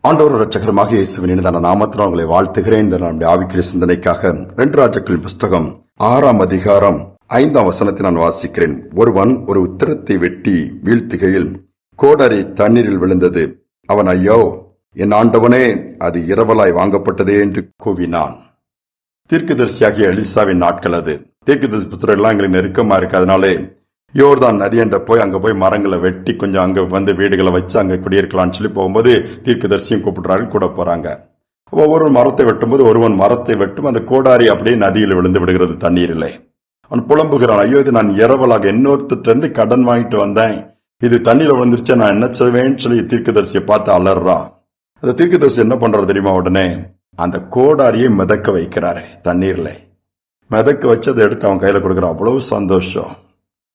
ஆண்டவர் இரட்சகருமாக இயேசுவின் இனிதான நாமத்தில் உங்களை வாழ்த்துகிறேன். நம்முடைய ஆவிக்குரிய சிந்தனைக்காக 2 ராஜாக்களின் புஸ்தகம் 6ஆம் அதிகாரம் 5ஆம் வசனத்தை நான் வாசிக்கிறேன். ஒருவன் ஒரு உத்திரத்தை வெட்டி வீழ்த்துகையில் கோடரி தண்ணீரில் விழுந்தது. அவன், ஐயோ என் ஆண்டவனே, அது இரவலாய் வாங்கப்பட்டதே என்று கூவினான். தீர்க்கதரிசியாகிய எலிசாவின் நாட்கள் அது. தீர்க்கதரிசி புத்திரர் எல்லாம் எங்களுக்கு நெருக்கமா இருக்கு. அதனாலே யோர்தான் நதி என்ற போய் அங்க போய் மரங்களை வெட்டி கொஞ்சம் அங்க வந்து வீடுகளை வச்சு அங்க குடியிருக்கலாம்னு சொல்லி போகும்போது தீர்க்கதரிசியும் கூப்பிடுறாரு, கூட போறாங்க. ஒவ்வொரு மரத்தை வெட்டும்போது ஒருவன் மரத்தை வெட்டும், அந்த கோடாரி அப்படியே நதியில் விழுந்து விடுகிறது தண்ணீரிலே. அவன் புலம்புகிறான், ஐயோ இது நான் இரவலாக இன்னொருத்திட்ட இருந்து கடன் வாங்கிட்டு வந்தேன், இது தண்ணீர் விழுந்துருச்சு, நான் என்ன செய்வேன்னு சொல்லி தீர்க்கதரிசியை பார்த்து அலறான். அந்த தீர்க்கதரிசி என்ன பண்றது தெரியுமா? உடனே அந்த கோடாரியை மிதக்க வைக்கிறாரு தண்ணீர்ல. மிதக்க வச்சு அதை எடுத்து அவன் கையில கொடுக்குறான். அவ்வளவு சந்தோஷம்.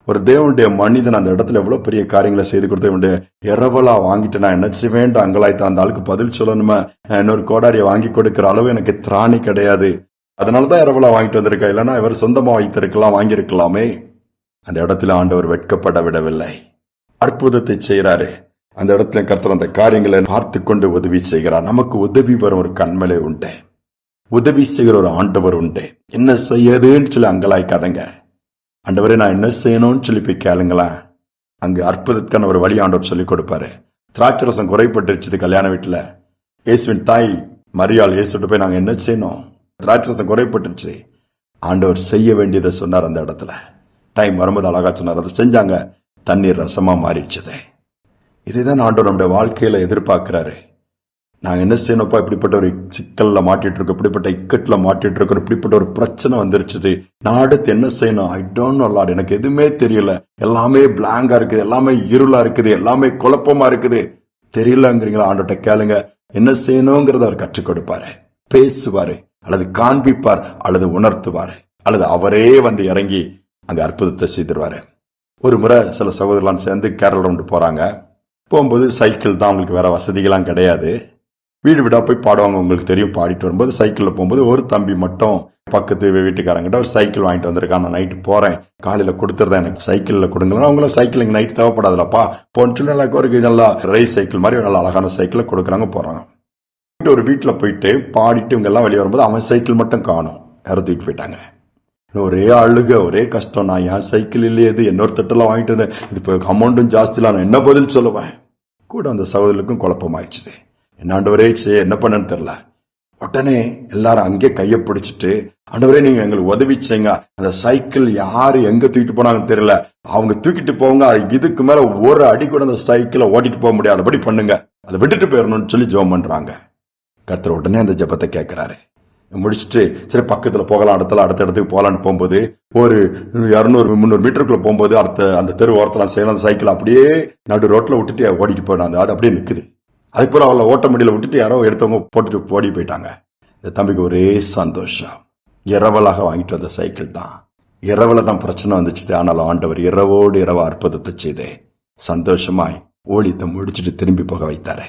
ஒரு தேவனுடைய மனிதன் அந்த இடத்துல எவ்வளவு பெரிய காரியங்களை செய்து கொடுத்த இரவலா வாங்கிட்டு நான் என்ன செய்வேன் அங்கலாய்த்த அந்த ஆளுக்கு பதில் சொல்லணுமா? இன்னொரு கோடாரியை வாங்கி கொடுக்கிற அளவு எனக்கு திராணி கிடையாது, அதனாலதான் இரவலா வாங்கிட்டு வந்திருக்கா, இல்லைன்னா இவர் சொந்தமா வைத்திருக்கலாம், வாங்கியிருக்கலாமே. அந்த இடத்துல ஆண்டவர் வெட்கப்பட விடவில்லை, அற்புதத்தை செய்யறாரு. அந்த இடத்துல கர்த்தர் அந்த காரியங்களை பார்த்து கொண்டு உதவி செய்கிறார். நமக்கு உதவி வரும் ஒரு கண்மலை உண்டு, உதவி செய்கிற ஒரு ஆண்டவர் உண்டு. என்ன செய்யதுன்னு சொல்லி அங்கலாய்க்காதங்க. ஆண்டவரே நான் என்ன செய்யணும்னு சொல்லி போய் கேளுங்களேன். அங்கு அற்புதத்துக்கான ஒரு வழி ஆண்டவர் சொல்லிக் கொடுப்பாரு. திராட்சை ரசம் குறைப்பட்டுருச்சு கல்யாண வீட்டுல. இயேசுவின் தாய் மரியாள் இயேசுட்டு போய் நாங்க என்ன செய்யணும், திராட்சை ரசம் குறைப்பட்டுருச்சு. ஆண்டவர் செய்ய வேண்டியதை சொன்னார். அந்த இடத்துல டைம் வரும்போது அழகா சொன்னார், அதை செஞ்சாங்க, தண்ணீர் ரசமா மாறிடுச்சது. இதுதான் ஆண்டவர் நம்முடைய வாழ்க்கையில எதிர்பார்க்கிறாரு. நாங்க என்ன செய்யணும்ப்பா, இப்படிப்பட்ட ஒரு சிக்கல்ல மாட்டிட்டு இருக்கோம், இப்படிப்பட்ட இக்கட்டுல மாட்டிட்டு இருக்கோம், இப்படிப்பட்ட ஒரு பிரச்சனை வந்துருச்சு, நான் அடுத்து என்ன செய்யணும், ஐ டோன்ட் நோ லார்ட், எனக்கு எதுவுமே தெரியல, எல்லாமே பிளாங்கா இருக்குது, எல்லாமே இருளா இருக்குது, எல்லாமே குழப்பமா இருக்குது, தெரியலங்கிறீங்களா? ஆண்டவர்கிட்ட கேளுங்க. என்ன செய்யணுங்கிறத அவர் கற்றுக் கொடுப்பாரு, பேசுவாரு, அல்லது காண்பிப்பார், அல்லது உணர்த்துவாரு, அல்லது அவரே வந்து இறங்கி அந்த அற்புதத்தை செய்திருவாரு. ஒரு முறை சில சகோதரர்கள் சேர்ந்து கேரளா ரவுண்டு போறாங்க. போகும்போது சைக்கிள் தான், அவங்களுக்கு வேற வசதிகள்லாம் கிடையாது. வீடு வீடா போய் பாடுவாங்க, உங்களுக்கு தெரியும். பாடிட்டு வரும்போது சைக்கிள்ல போகும்போது ஒரு தம்பி மட்டும் பக்கத்து வீட்டுக்காரங்கிட்ட ஒரு சைக்கிள் வாங்கிட்டு வந்திருக்கான். நான் நைட்டு போறேன், காலையில கொடுத்துருந்தேன், எனக்கு சைக்கிள்ல கொடுங்களா. அவங்களும் சைக்கிள் எங்க நைட்டு தேவைப்படாதுலப்பா போன்னு சொல்லி நல்லா ஒரு நல்லா ரேஸ் சைக்கிள் மாதிரி நல்ல அழகான சைக்கிளை கொடுக்குறாங்க. போறாங்க. ஒரு வீட்டுல போயிட்டு பாடிட்டு இவங்க எல்லாம் வெளியே வரும்போது அவன் சைக்கிள் மட்டும் காணும், யாரும் தூக்கிட்டு போயிட்டாங்க. ஒரே அழுக, ஒரே கஷ்டம். நான் என் சைக்கிள் இல்லையே, இது இன்னொரு தட்டெல்லாம் வாங்கிட்டு வந்தேன், இது இப்போ அமௌண்ட்டும் ஜாஸ்தி, நான் என்ன பதில் சொல்லுவேன்? கூட அந்த சகோதரர்களுக்கும் குழப்பமாயிடுச்சு. ஆண்டவரே என்ன பண்ணன்னு தெரியல. உடனே எல்லாரும் அங்கே கையை பிடிச்சிட்டு, ஆண்டவரே நீங்க எங்களுக்கு உதவி செய்யுங்க, அந்த சைக்கிள் யாரு எங்க தூக்கிட்டு போனாங்கன்னு தெரியல, அவங்க தூக்கிட்டு போங்க, இதுக்கு மேல ஒரு அடி கூட அந்த சைக்கிளை ஓட்டிட்டு போக முடியாதபடி பண்ணுங்க, அதை விட்டுட்டு போயிடணும்னு சொல்லி ஜெபம் பண்றாங்க. கர்த்தர் உடனே அந்த ஜெபத்தை கேட்கிறாரு. முடிச்சுட்டு சரி பக்கத்துல போகலாம், அடுத்த இடத்துக்கு போகலான்னு போகும்போது ஒரு 200-300 மீட்டருக்குள்ள போகும்போது அந்த தெரு ஓரத்தெல்லாம் செய்யலாம். அந்த சைக்கிள் அப்படியே நடு ரோட்ல விட்டுட்டு ஓடிட்டு போயிடும். அது அப்படியே நிக்குது. அதுக்கப்புறம் அவளை ஓட்ட முடியல விட்டுட்டு யாரோ எடுத்தவங்க போட்டுட்டு ஓடி போயிட்டாங்க. இந்த தம்பிக்கு ஒரே சந்தோஷம். இரவலாக வாங்கிட்டு வந்த சைக்கிள் தான். இரவுல தான் பிரச்சனை வந்துச்சு. ஆனாலும் ஆண்டவர் இரவோடு இரவ அற்புதத்தை செய்தே சந்தோஷமாய் ஊழியத்தை முடிச்சுட்டு திரும்பி போக வைத்தாரு.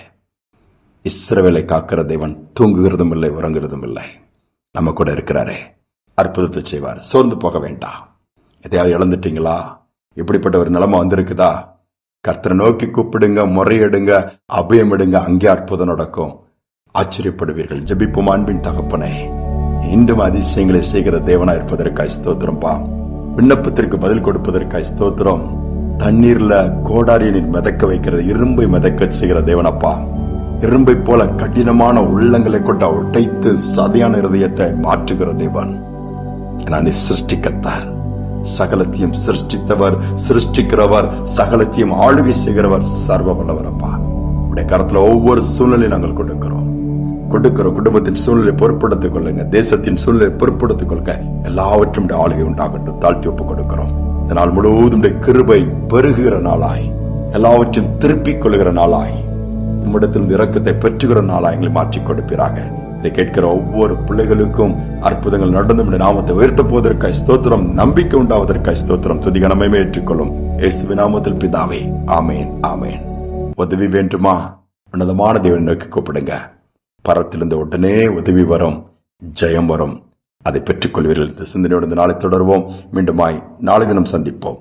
இஸ்ரவேலை காக்கிற தேவன் தூங்குகிறதும் இல்லை, உறங்குறதும் இல்லை. நம்ம கூட இருக்கிறாரே, அற்புதத்தை செய்வார். சோர்ந்து போக வேண்டாம். எதையாவது இழந்துட்டீங்களா? இப்படிப்பட்ட ஒரு நிலைமை வந்திருக்குதா? கர்த்தரை நோக்கி கூப்பிடுங்க, முறையிடுங்க, அபயமிடுங்க, அங்கே அற்புதம் நடக்கும். ஆச்சரியப்படுவீர்கள். ஜெபிப்போம். அன்பின் தகப்பனே, இன்றும் அதிசயங்களை செய்கிற தேவனா இருப்பதற்காய் ஸ்தோத்திரம்பா. விண்ணப்பத்திற்கு பதில் கொடுப்பதற்காய் ஸ்தோத்திரம். தண்ணீர்ல கோடாரியை மிதக்க வைக்கிறது, இரும்பை மிதக்க செய்கிற தேவனப்பா. இரும்பை போல கடினமான உள்ளங்களை கொண்டு உடைத்து சதையான இருதயத்தை மாற்றுகிற தேவன். நான் சிருஷ்டிக்கத்தார், சகலத்தையும் சிருஷ்டித்தவர், சிருஷ்டிக்கிறவர், சகலத்தையும் ஆளுகை செய்கிறவர், சர்வ வல்லவரப்பா. உடைய கரத்துல ஒவ்வொரு சூழ்நிலையும் நாங்கள் கொடுக்கிறோம். குடும்பத்தின் சூழ்நிலை பொறுப்படுத்திக் கொள்ளுங்க, தேசத்தின் சூழ்நிலை பொறுப்படுத்திக் கொள்ளுங்க. எல்லாவற்றும் ஆளுகை உண்டாகட்டும். தாழ்த்தி ஒப்புக் கொடுக்கிறோம். இதனால் முழுவதும் கிருபை பெருகுகிற நாளாய், எல்லாவற்றையும் திருப்பிக் கொள்ளுகிற நாளாய், உம்மிடத்தில் இரக்கத்தை பெற்றுகிற நாளா எங்களை மாற்றிக் கொடுப்பீராக. இதை கேட்கிற ஒவ்வொரு பிள்ளைகளுக்கும் அற்புதங்கள் நடந்து நாமத்தை உயர்த்த போவதற்காய் ஸ்தோத்திரம். நம்பிக்கை உண்டாவதற்காய் ஸ்தோத்திரம். துதிகனமே ஏற்றுக்கொள்ளும் இயேசுவின் நாமத்தில் பிதாவே, ஆமேன், ஆமேன். உதவி வேண்டுமா? உன்னதமான தேவனை நோக்கி கூப்பிடுங்க. பரத்திலிருந்து உடனே உதவி வரும், ஜெயம் வரும். அதை பெற்றுக்கொள்வீர்கள். இந்த சிந்தனையோடு நாளை தொடர்வோம். மீண்டுமாய் நாளை தினம் சந்திப்போம்.